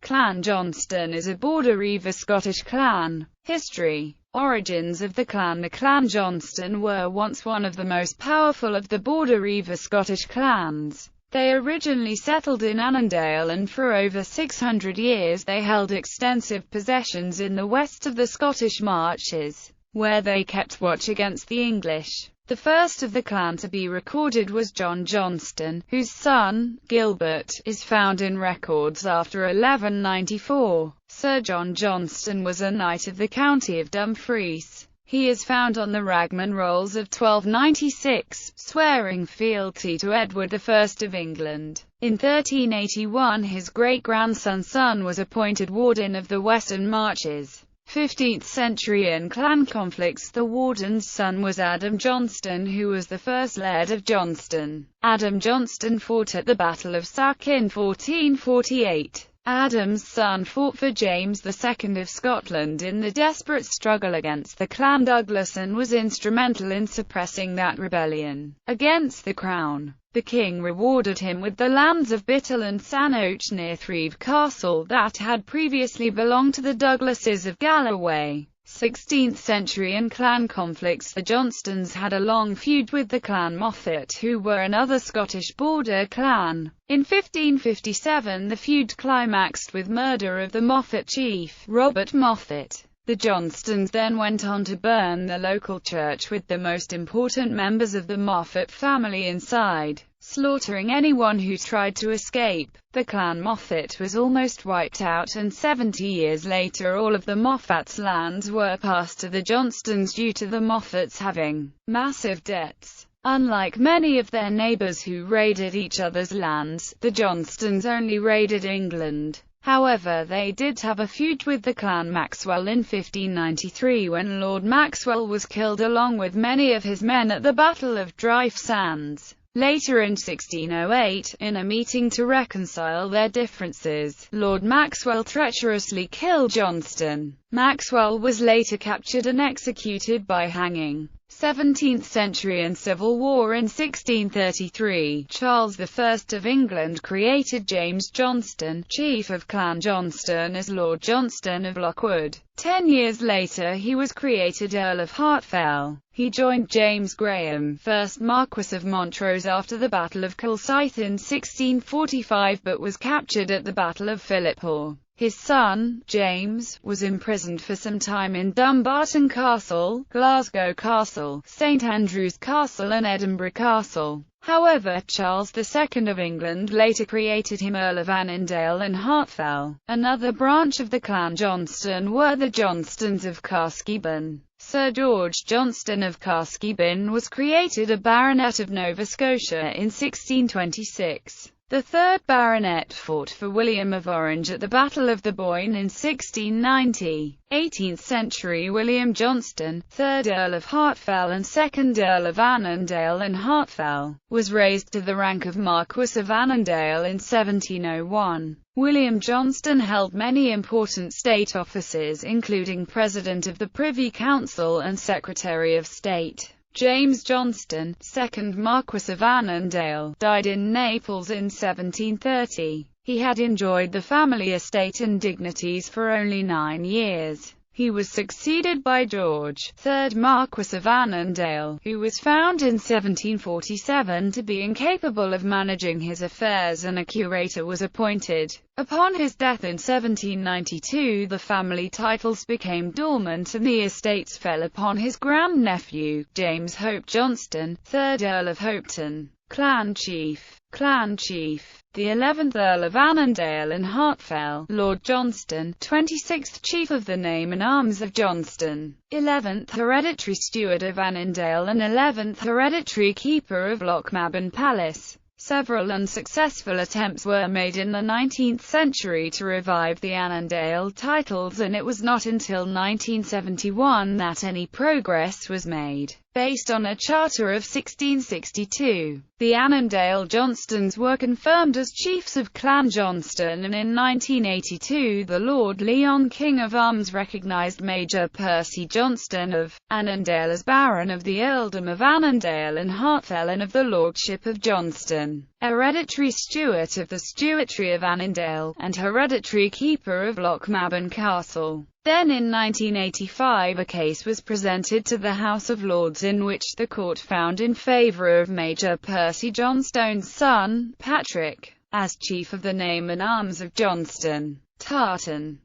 Clan Johnstone is a Border Reaver Scottish clan. History. Origins of the clan. The Clan Johnstone were once one of the most powerful of the Border Reaver Scottish clans. They originally settled in Annandale, and for over 600 years they held extensive possessions in the west of the Scottish Marches, where they kept watch against the English. The first of the clan to be recorded was John Johnstone, whose son, Gilbert, is found in records after 1194. Sir John Johnstone was a knight of the county of Dumfries. He is found on the Ragman rolls of 1296, swearing fealty to Edward I of England. In 1381 his great-grandson was appointed warden of the Western Marches. 15th century. In clan conflicts, the warden's son was Adam Johnstone, who was the first laird of Johnstone. Adam Johnstone fought at the Battle of Sark in 1448. Adam's son fought for James II of Scotland in the desperate struggle against the Clan Douglas and was instrumental in suppressing that rebellion against the crown. The king rewarded him with the lands of Bittle and Sanoch near Thrieve Castle that had previously belonged to the Douglases of Galloway. 16th century. In clan conflicts, the Johnstones had a long feud with the Clan Moffat, who were another Scottish border clan. In 1557 the feud climaxed with murder of the Moffat chief, Robert Moffat. The Johnstones then went on to burn the local church with the most important members of the Moffat family inside, slaughtering anyone who tried to escape. The Clan Moffat was almost wiped out, and 70 years later all of the Moffat's lands were passed to the Johnstones due to the Moffats having massive debts. Unlike many of their neighbours who raided each other's lands, the Johnstones only raided England. However, they did have a feud with the Clan Maxwell in 1593 when Lord Maxwell was killed along with many of his men at the Battle of Dryfe Sands. Later in 1608, in a meeting to reconcile their differences, Lord Maxwell treacherously killed Johnstone. Maxwell was later captured and executed by hanging. 17th century and civil war. In 1633, Charles I of England created James Johnstone, chief of Clan Johnstone, as Lord Johnstone of Lockwood. 10 years later he was created Earl of Hartfell. He joined James Graham, 1st Marquess of Montrose, after the Battle of Kilsyth in 1645, but was captured at the Battle of Philiphaugh. His son, James, was imprisoned for some time in Dumbarton Castle, Glasgow Castle, St Andrews Castle and Edinburgh Castle. However, Charles II of England later created him Earl of Annandale and Hartfell. Another branch of the Clan Johnstone were the Johnstones of Carskeban. Sir George Johnstone of Carskeban was created a baronet of Nova Scotia in 1626. The third baronet fought for William of Orange at the Battle of the Boyne in 1690. 18th century. William Johnstone, 3rd Earl of Hartfell and 2nd Earl of Annandale and Hartfell, was raised to the rank of Marquess of Annandale in 1701. William Johnstone held many important state offices, including President of the Privy Council and Secretary of State. James Johnstone, 2nd Marquess of Annandale, died in Naples in 1730. He had enjoyed the family estate and dignities for only 9 years. He was succeeded by George, 3rd Marquess of Annandale, who was found in 1747 to be incapable of managing his affairs, and a curator was appointed. Upon his death in 1792 the family titles became dormant and the estates fell upon his grandnephew, James Hope Johnstone, 3rd Earl of Hopetoun. Clan Chief. Clan Chief. The 11th Earl of Annandale and Hartfell, Lord Johnstone, 26th Chief of the Name and Arms of Johnstone, 11th Hereditary Steward of Annandale and 11th Hereditary Keeper of Lochmaben Palace. Several unsuccessful attempts were made in the 19th century to revive the Annandale titles, and it was not until 1971 that any progress was made. based on a charter of 1662. The Annandale Johnstones were confirmed as chiefs of Clan Johnstone, and in 1982 the Lord Leon King of Arms recognised Major Percy Johnstone of Annandale as Baron of the Earldom of Annandale and Hartfelon of the Lordship of Johnstone, hereditary Stewart of the Stewartry of Annandale, and hereditary Keeper of Lochmaben Castle. Then in 1985 a case was presented to the House of Lords in which the court found in favour of Major Percy Johnstone's son, Patrick, as chief of the name and arms of Johnstone. Tartan.